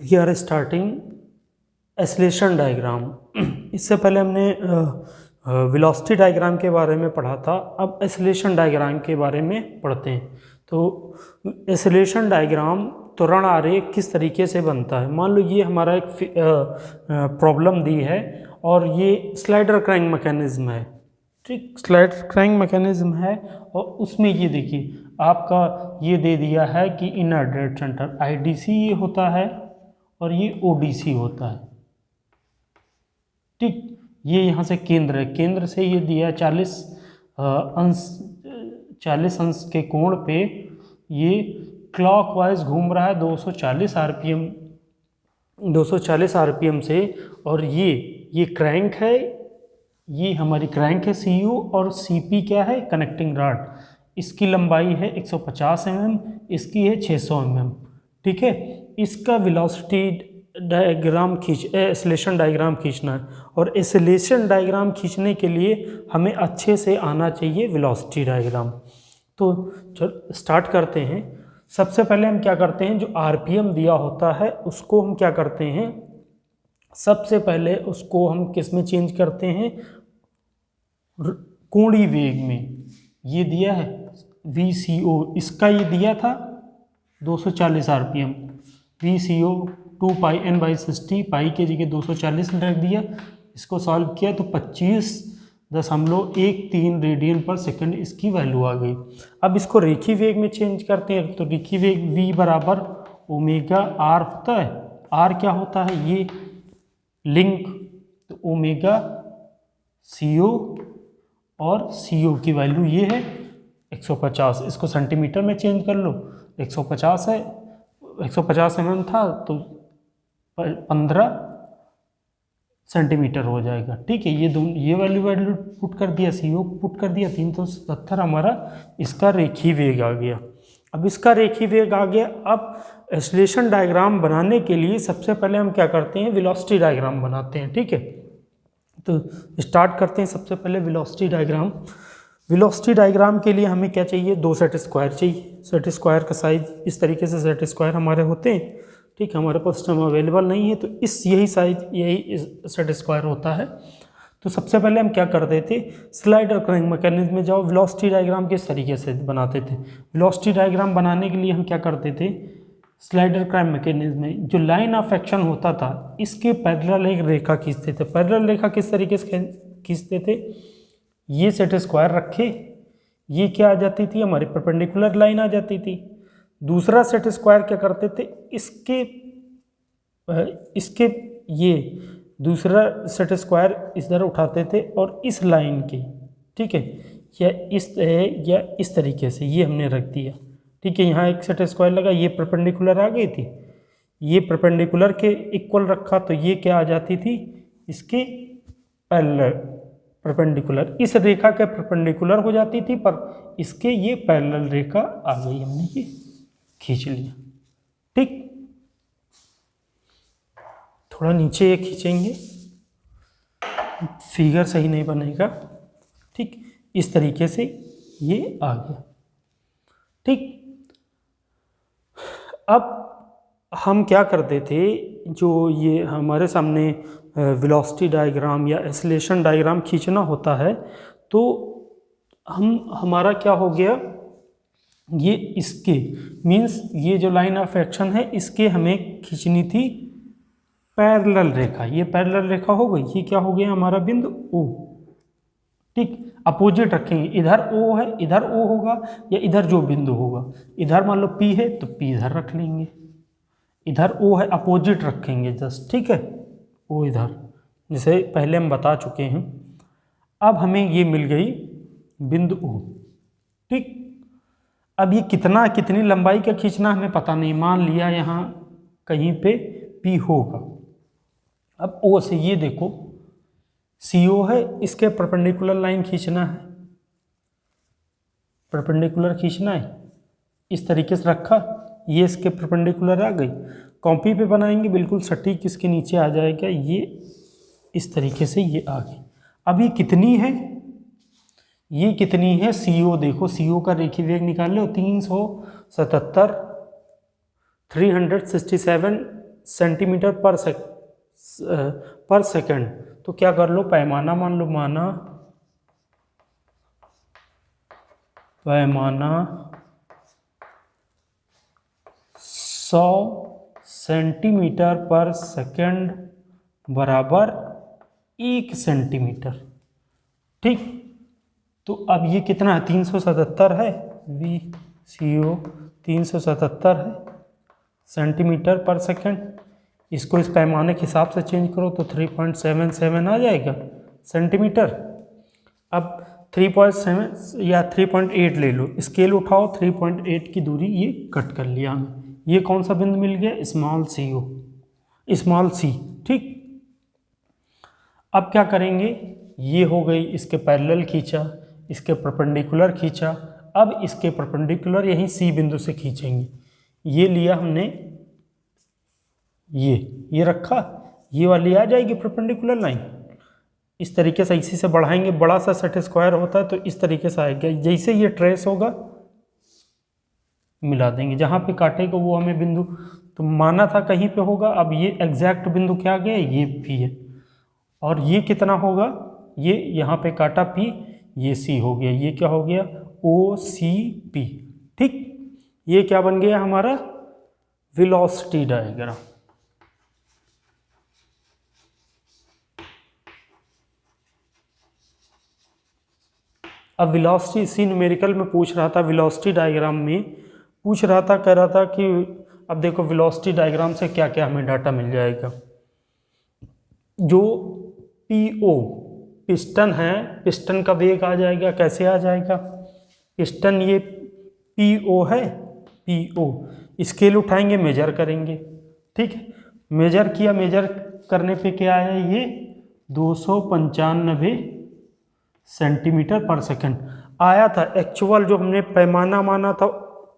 We are starting oscillation diagram. इससे पहले हमने वेलोसिटी डायग्राम के बारे में पढ़ा था, अब एसिलेशन डायग्राम के बारे में पढ़ते हैं। तो एसिलेशन डायग्राम त्वरण आरेख किस तरीके से बनता है। मान लो ये हमारा एक प्रॉब्लम दी है और ये स्लाइडर क्रैंक मैकेनिज्म है, ठीक, स्लाइडर क्रैंक मैकेनिज्म है और उसमें ये देखिए आपका ये दे दिया है कि इनर डेड सेंटर आईडीसी ये होता है और ये ओडीसी होता है, ठीक। ये यहाँ से केंद्र है, केंद्र से ये दिया है 40 अंश के कोण पे ये क्लॉकवाइज घूम रहा है 240 आरपीएम से। और ये क्रैंक है, ये हमारी क्रैंक है सीयू और सीपी क्या है, कनेक्टिंग रॉड। इसकी लंबाई है 150 mm, इसकी है 600 mm, ठीक है। इसका वेलोसिटी डायग्राम एसिलेशन डायग्राम खींचना है और एसिलेशन डायग्राम खींचने के लिए हमें अच्छे से आना चाहिए वेलोसिटी डायग्राम। तो चलो स्टार्ट करते हैं। सबसे पहले हम क्या करते हैं, जो आरपीएम दिया होता है उसको हम क्या करते हैं, सबसे पहले उसको हम किस में चेंज करते हैं, कोणीय वेग में। ये दिया है VCO, इसका ये दिया था 240 आरपीएम, VCO 2πn/60, पाई के जगह 240 रख दिया। इसको सॉल्व किया तो 25.13 रेडियन पर सेकंड इसकी वैल्यू आ गई। अब इसको रेखीय वेग में चेंज करते हैं, तो रेखीय वेग V बराबर ओमेगा आर होता है। आर क्या होता है, ये लिंक, तो ओमेगा CO और CO की वैल्यू ये है 150। इसको सेंटीमीटर में चेंज कर लो, 150 है, 150 mm था तो 15 सेंटीमीटर हो जाएगा, ठीक है। ये वैल्यू पुट कर दिया, CO पुट कर दिया, 370 हमारा इसका रेखीय वेग आ गया। अब इसका रेखीय वेग आ गया। अब एसिलेशन डायग्राम बनाने के लिए सबसे पहले हम क्या करते हैं, वेलोसिटी डायग्राम बनाते हैं, ठीक है। तो स्टार्ट करते हैं। सबसे पहले वेलोसिटी डायग्राम। वेलोसिटी डायग्राम के लिए हमें क्या चाहिए, 2 सेट स्क्वायर चाहिए। सेट स्क्वायर का साइज इस तरीके से सेट स्क्वायर हमारे होते हैं, ठीक है। हमारे पास टाइम अवेलेबल नहीं है तो यही साइज यही सेट स्क्वायर होता है। तो सबसे पहले हम क्या करते थे, स्लाइडर क्रैंक मैकेनिज्म में जाओ, वेलोसिटी डायग्राम किस तरीके से बनाते थे। वेलोसिटी डायग्राम बनाने के लिए हम क्या करते थे, स्लाइडर क्रैंक मैकेनिज्म में जो लाइन ऑफ एक्शन होता था इसके पैरेलल एक रेखा खींचते थे। पैरेलल रेखा किस तरीके से खींचते थे, ये सेट स्क्वायर रखे, ये क्या आ जाती थी, हमारी परपेंडिकुलर लाइन आ जाती थी। दूसरा सेट स्क्वायर क्या करते थे, इसके ये दूसरा सेट स्क्वायर इधर उठाते थे और इस लाइन की, ठीक है, या इस तरीके से ये हमने रख दिया, ठीक है। यहाँ एक सेट स्क्वायर लगा, ये परपेंडिकुलर आ गई थी, ये परपेंडिकुलर के इक्वल रखा तो ये क्या आ जाती थी, इसके पैरेलल परपेंडिकुलर, इस रेखा के परपेंडिकुलर हो जाती थी, पर इसके ये पैरेलल रेखा आ गई, हमने ये खींच लिया, ठीक। थोड़ा नीचे ये खींचेंगे, फिगर सही नहीं बनेगा, ठीक। इस तरीके से ये आ गया, ठीक। अब हम क्या करते थे, जो ये हमारे सामने वेलोसिटी डायग्राम या एसिलेशन डायग्राम खींचना होता है तो हमारा क्या हो गया, ये इसके मीन्स ये जो लाइन ऑफ एक्शन है इसके हमें खींचनी थी पैरेलल रेखा। ये पैरेलल रेखा हो गई, ये क्या हो गया हमारा बिंदु O, ठीक। अपोजिट रखेंगे, इधर O है, इधर O होगा, या इधर जो बिंदु होगा, इधर मान लो P है तो P इधर रख लेंगे, इधर O है, अपोजिट रखेंगे जस्ट, ठीक है। O इधर, जैसे पहले हम बता चुके हैं। अब हमें ये मिल गई बिंदु O, ठीक। अब ये कितनी लंबाई का खींचना हमें पता नहीं, मान लिया यहाँ कहीं पे P होगा। अब O से ये देखो CO है, इसके परपेंडिकुलर लाइन खींचना है, परपेंडिकुलर खींचना है, इस तरीके से रखा, ये इसके परपेंडिकुलर आ गई। कॉपी पे बनाएंगे बिल्कुल सटीक इसके नीचे आ जाएगा, ये इस तरीके से ये आ गई। अब ये कितनी है, ये कितनी है, CO देखो, CO का रेखीय वेग निकाल लो, 377 सेंटीमीटर पर सेकंड। तो क्या कर लो, पैमाना मान लो, पैमाना 100 सेंटीमीटर पर सेकंड बराबर 1 सेंटीमीटर। ठीक, तो अब ये कितना है, 377 है, VCO 377 है सेंटीमीटर पर सेकंड। इसको इस पैमाने के हिसाब से चेंज करो तो 3.77 आ जाएगा सेंटीमीटर। अब 3.7 या 3.8 ले लो, स्केल उठाओ, 3.8 की दूरी ये कट कर लिया हमें। ये कौन सा बिंदु मिल गया, स्मॉल c। ठीक, अब क्या करेंगे, ये हो गई, इसके पैरेलल खींचा, इसके परपेंडिकुलर खींचा। अब इसके परपेंडिकुलर यहीं C बिंदु से खींचेंगे। ये लिया हमने, ये रखा, ये वाली आ जाएगी परपेंडिकुलर लाइन। इस तरीके से इसी से बढ़ाएंगे, बड़ा सा सेट स्क्वायर होता है तो इस तरीके से आएगा। जैसे ये ट्रेस होगा मिला देंगे, जहाँ पे काटेगा वो हमें बिंदु तो माना था कहीं पे होगा। अब ये एग्जैक्ट बिंदु क्या गया, ये P है, और ये कितना होगा, ये यहाँ पे काटा P, ये C हो गया, ये क्या हो गया, OCP। ठीक, ये क्या बन गया हमारा, वेलोसिटी डायग्राम। अब वेलोसिटी इसी न्यूमेरिकल में पूछ रहा था, वेलोसिटी डायग्राम में पूछ रहा था, कह रहा था कि अब देखो वेलोसिटी डायग्राम से क्या क्या हमें डाटा मिल जाएगा। जो PO पिस्टन है, पिस्टन का वेग आ जाएगा, कैसे आ जाएगा, पिस्टन ये PO है, PO स्केल उठाएंगे, मेजर करेंगे। ठीक है, मेजर किया, मेजर करने पे क्या आया, ये 295 सेंटीमीटर पर सेकंड आया था। एक्चुअल जो हमने पैमाना माना था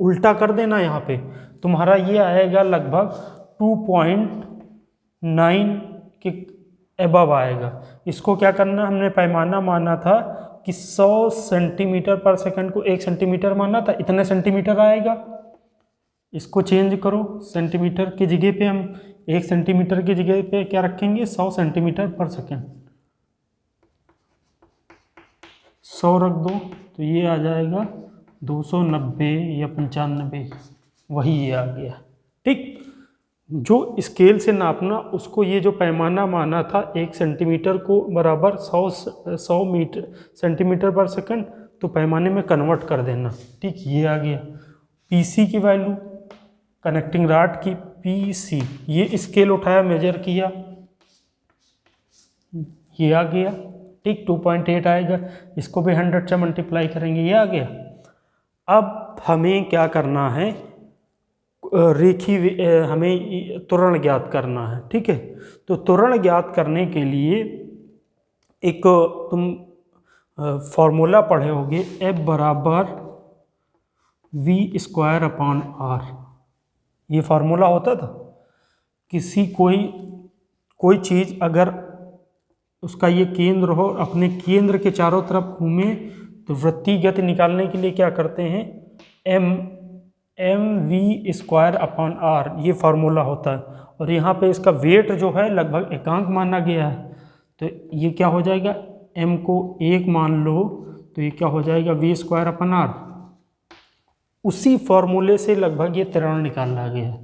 उल्टा कर देना, यहाँ पे तुम्हारा ये आएगा लगभग 2.9 के एबव आएगा। इसको क्या करना, हमने पैमाना माना था कि 100 सेंटीमीटर पर सेकंड को 1 सेंटीमीटर माना था, इतने सेंटीमीटर आएगा। इसको चेंज करो, सेंटीमीटर की जगह पे हम 1 सेंटीमीटर की जगह पे क्या रखेंगे, 100 सेंटीमीटर पर सेकंड। 100 रख दो तो ये आ जाएगा 290 या 95, वही ये आ गया। ठीक, जो स्केल से नापना उसको, ये जो पैमाना माना था 1 सेंटीमीटर को बराबर 100 मीटर सेंटीमीटर पर सेकंड, तो पैमाने में कन्वर्ट कर देना। ठीक, ये आ गया। PC की वैल्यू, कनेक्टिंग रॉड की PC, ये स्केल उठाया, मेजर किया, ये आ गया। ठीक, 2.8 आएगा, इसको भी 100 से मल्टीप्लाई करेंगे, ये आ गया। अब हमें क्या करना है, हमें त्वरण ज्ञात करना है। ठीक है, तो त्वरण ज्ञात करने के लिए एक तुम फॉर्मूला पढ़े होगे, F बराबर V²/R। ये फार्मूला होता था, किसी कोई चीज़ अगर उसका ये केंद्र हो, अपने केंद्र के चारों तरफ घूमे, तो वृत्तीय गति निकालने के लिए क्या करते हैं, mv²/R, ये फार्मूला होता है। और यहाँ पे इसका वेट जो है लगभग एकांक माना गया है, तो ये क्या हो जाएगा, m को 1 मान लो तो ये क्या हो जाएगा, v²/R। उसी फॉर्मूले से लगभग ये त्वरण निकाला गया है,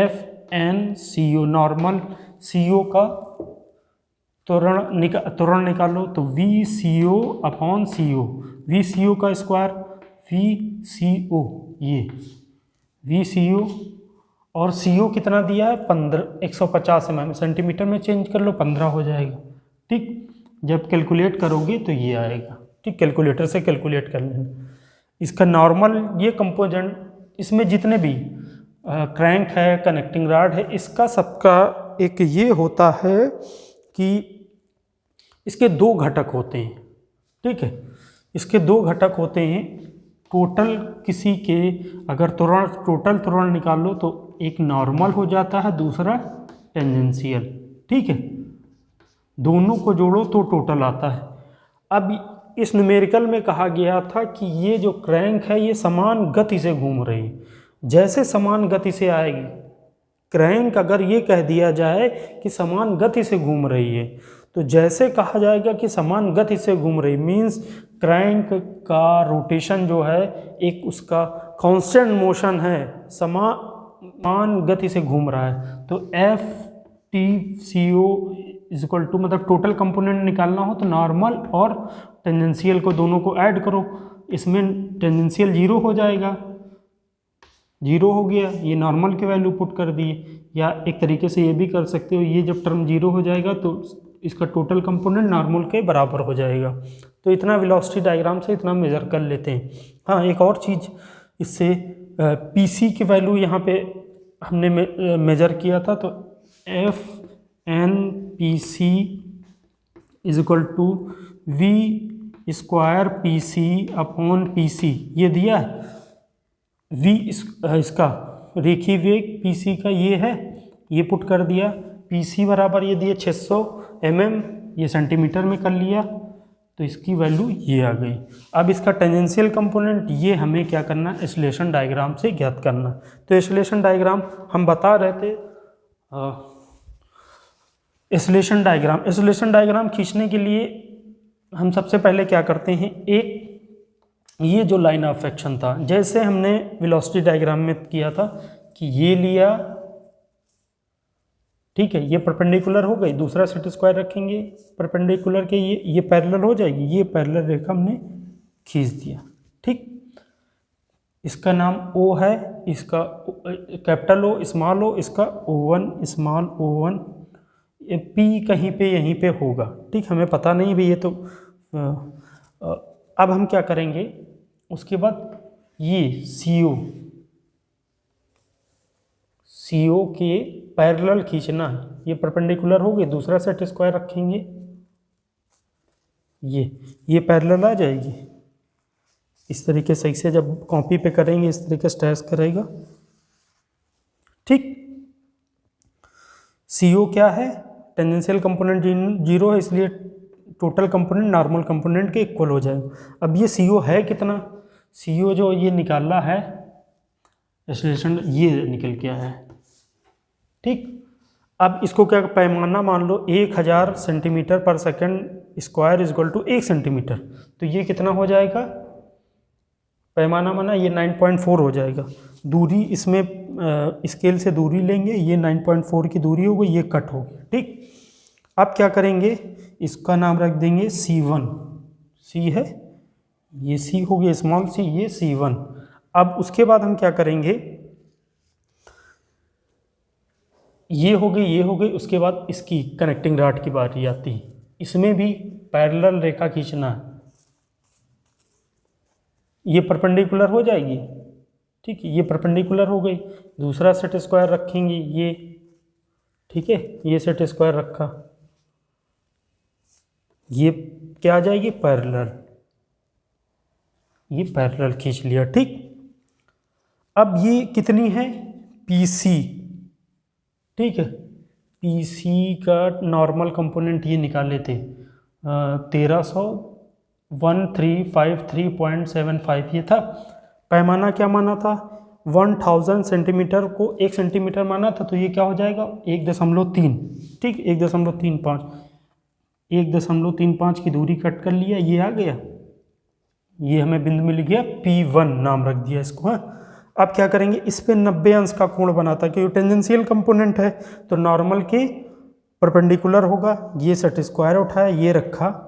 FNCO, नॉर्मल CO का त्वरण निकालो तो VCO/CO, VCO का स्क्वायर VCO, ये VCO और CO कितना दिया है, 150 mm, सेंटीमीटर में चेंज कर लो, 15 हो जाएगा। ठीक, जब कैलकुलेट करोगे तो ये आएगा। ठीक, कैलकुलेटर से कैलकुलेट कर लेना। इसका नॉर्मल ये कंपोनेंट, इसमें जितने भी क्रैंक है, कनेक्टिंग रॉड है, इसका सबका एक ये होता है कि इसके 2 घटक होते हैं। ठीक है, इसके 2 घटक होते हैं। टोटल किसी के अगर टोटल त्वरण निकालो तो एक नॉर्मल हो जाता है, दूसरा टेंजेंशियल। ठीक है, दोनों को जोड़ो तो टोटल आता है। अब इस न्यूमेरिकल में कहा गया था कि ये जो क्रैंक है ये समान गति से घूम रही है, जैसे समान गति से आएगी क्रैंक अगर ये कह दिया जाए कि समान गति से घूम रही है, तो जैसे कहा जाएगा कि समान गति से घूम रही मीन्स क्रैंक का रोटेशन जो है एक उसका कांस्टेंट मोशन है, समान गति से घूम रहा है। तो F T C O equal to मतलब टोटल कंपोनेंट निकालना हो तो नॉर्मल और टेंजेंशियल को दोनों को ऐड करो, इसमें टेंजेंशियल 0 हो जाएगा, 0 हो गया, ये नॉर्मल के वैल्यू पुट कर दिए। या एक तरीके से ये भी कर सकते हो, ये जब टर्म 0 हो जाएगा तो इसका टोटल कंपोनेंट नॉर्मल के बराबर हो जाएगा। तो इतना वेलोसिटी डायग्राम से इतना मेज़र कर लेते हैं। हाँ, एक और चीज़ इससे पीसी की वैल्यू यहाँ पे हमने मेजर किया था, तो F N P C is equal to V square P C upon P C, ये दिया है। वी इसका रेखीय वेग पी सी का ये है, ये पुट कर दिया। पी सी बराबर ये दिए 600 mm, ये सेंटीमीटर में कर लिया, तो इसकी वैल्यू ये आ गई। अब इसका टेंजेंशियल कंपोनेंट ये हमें क्या करना है, एक्सेलरेशन डायग्राम से ज्ञात करना। तो एक्सेलरेशन डायग्राम हम बता रहे थे, एक्सेलरेशन डायग्राम खींचने के लिए हम सबसे पहले क्या करते हैं, एक ये जो लाइन ऑफ एक्शन था, जैसे हमने वेलोसिटी डायग्राम में किया था कि ये लिया, ठीक है, ये परपेंडिकुलर हो गई, दूसरा सेट स्क्वायर रखेंगे परपेंडिकुलर के, ये पैरेलल हो जाएगी, ये पैरेलल रेखा हमने खींच दिया, ठीक। इसका नाम O है, इसका कैपिटल O स्मॉल o, इसका O1 स्मॉल O1, P कहीं पे यहीं पे होगा, ठीक, हमें पता नहीं भी ये तो। अब हम क्या करेंगे, उसके बाद ये CO के पैरेलल खींचना है, ये परपेंडिकुलर हो गए, दूसरा सेट स्क्वायर रखेंगे, ये पैरेलल आ जाएगी। इस तरीके से इसे जब कॉपी पे करेंगे इस तरीके से ट्रेस करेगा, ठीक। CO क्या है, टेंजेंशियल कंपोनेंट 0 है, इसलिए टोटल कंपोनेंट नॉर्मल कंपोनेंट के इक्वल हो जाएगा। अब ये CO है कितना, CO जो ये निकाला है एक्सेलरेशन, ये निकल के आया है, ठीक। अब इसको क्या पैमाना मान लो 1000 centimetre per second square is equal to 1 centimetre, तो ये कितना हो जाएगा, पैमाना माना ये 9.4 हो जाएगा। दूरी इसमें स्केल से दूरी लेंगे, ये 9.4 की दूरी हो गई, ये कट हो गया, ठीक। अब क्या करेंगे, इसका नाम रख देंगे C1, C है, ये C हो गया स्मॉल c, ये C1। अब उसके बाद हम क्या करेंगे, ये हो गई, ये हो गई, उसके बाद इसकी कनेक्टिंग रॉड की बारी आती है, इसमें भी पैरेलल रेखा खींचना है, ये परपेंडिकुलर हो जाएगी, ठीक है, ये परपेंडिकुलर हो गई, दूसरा सेट स्क्वायर रखेंगे, ये ठीक है, ये सेट स्क्वायर रखा, ये क्या आ जाएगी पैरेलल, ये पैरेलल खींच लिया, ठीक। अब ये कितनी है PC, ठीक है, PC का नॉर्मल कंपोनेंट ये निकाले थे 1353.75 ये था। पैमाना क्या माना था, 1000 सेंटीमीटर को 1 सेंटीमीटर माना था, तो ये क्या हो जाएगा 1.3, ठीक, 1.35 की दूरी कट कर लिया, ये आ गया, ये हमें बिंदु मिल गया P1 नाम रख दिया इसको। हाँ, अब क्या करेंगे, इस पे 90 अंश का कोण बनाता, क्योंकि टेंजेंशियल कंपोनेंट है तो नॉर्मल के परपेंडिकुलर होगा, ये सेट स्क्वायर उठाया, ये रखा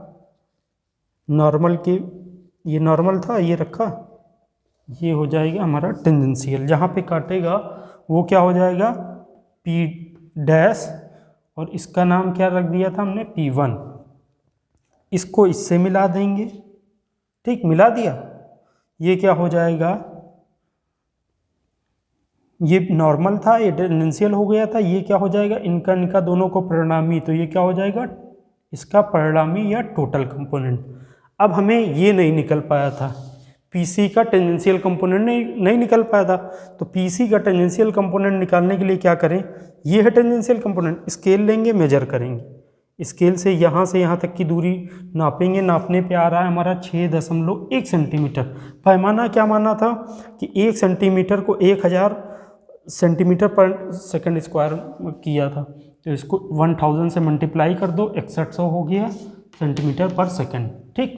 नॉर्मल के, ये नॉर्मल था, ये रखा, ये हो जाएगा हमारा टेंजेंशियल, जहाँ पे काटेगा वो क्या हो जाएगा P', और इसका नाम क्या रख दिया था हमने P1। इसको इससे मिला देंगे, ठीक, मिला दिया, ये क्या हो जाएगा, ये नॉर्मल था, ये टेंजेंशियल हो गया था, ये क्या हो जाएगा, इनका दोनों को परिणामी, तो ये क्या हो जाएगा इसका परिणामी या टोटल कंपोनेंट। अब हमें ये नहीं निकल पाया था, PC का टेंजेंशियल कंपोनेंट नहीं निकल पाया था, तो PC का टेंजेंशियल कंपोनेंट निकालने के लिए क्या करें, ये है टेंजेंशियल कंपोनेंट, स्केल लेंगे, मेजर करेंगे, स्केल से यहाँ तक की दूरी नापेंगे, नापने पे आ रहा है हमारा 6.1 सेंटीमीटर। पैमाना क्या माना था कि 1 सेंटीमीटर को 1000 सेंटीमीटर पर सेकंड स्क्वायर किया था, तो इसको 1000 से मल्टीप्लाई कर दो, 6100 हो गया सेंटीमीटर पर सेकंड। ठीक,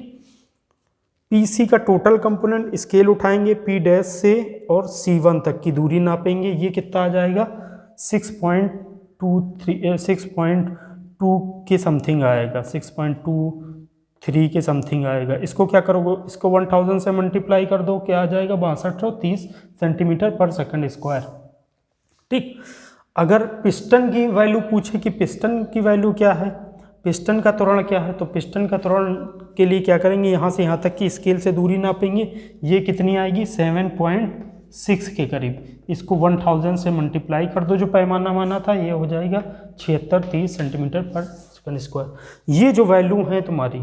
पीसी का टोटल कंपोनेंट स्केल उठाएंगे पी डैश से और C1 तक की दूरी नापेंगे, ये कितना आ जाएगा 6.2 के समथिंग आएगा, 6.23 के समथिंग आएगा। इसको क्या करोगे, इसको 1000 से मल्टीप्लाई कर दो, क्या आ जाएगा 6230 सेंटीमीटर पर सेकंड स्क्वायर। ठीक, अगर पिस्टन की वैल्यू पूछे कि पिस्टन की वैल्यू क्या है, पिस्टन का त्वरण क्या है, तो पिस्टन का त्वरण के लिए क्या करेंगे, यहाँ से यहाँ तक की स्केल से दूरी नापेंगे, ये कितनी आएगी 7.6 के करीब। इसको 1000 से मल्टीप्लाई कर दो, जो पैमाना माना था ये हो जाएगा 7630 सेंटीमीटर पर सेकंड स्क्वायर। ये जो वैल्यू है तुम्हारी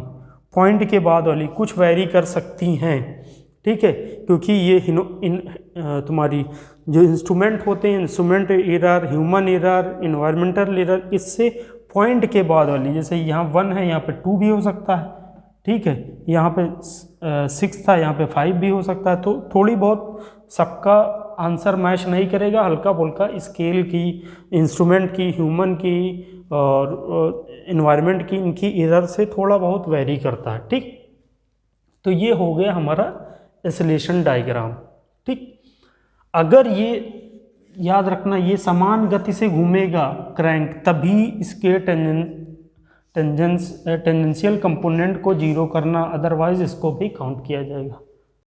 पॉइंट के बाद वाली कुछ वेरी कर सकती हैं, ठीक है, क्योंकि ये तुम्हारी जो इंस्ट्रूमेंट होते हैं, instrument error, human error, environmental error, इससे पॉइंट के बाद वाली, जैसे यहाँ 1 है यहाँ पे 2 भी हो सकता है, ठीक है, यहाँ पे 6 था यहाँ पे 5 भी हो सकता है, तो थोड़ी बहुत सबका आंसर मैच नहीं करेगा, हल्का फुल्का स्केल की, इंस्ट्रूमेंट की, ह्यूमन की और इन्वायरमेंट की, इनकी एरर से थोड़ा बहुत वेरी करता है। ठीक, तो ये हो गया हमारा एक्सेलेरेशन डायग्राम। ठीक, अगर ये याद रखना, ये समान गति से घूमेगा क्रैंक, तभी इसके टेंजेंशियल कंपोनेंट को जीरो करना, अदरवाइज इसको भी काउंट किया जाएगा।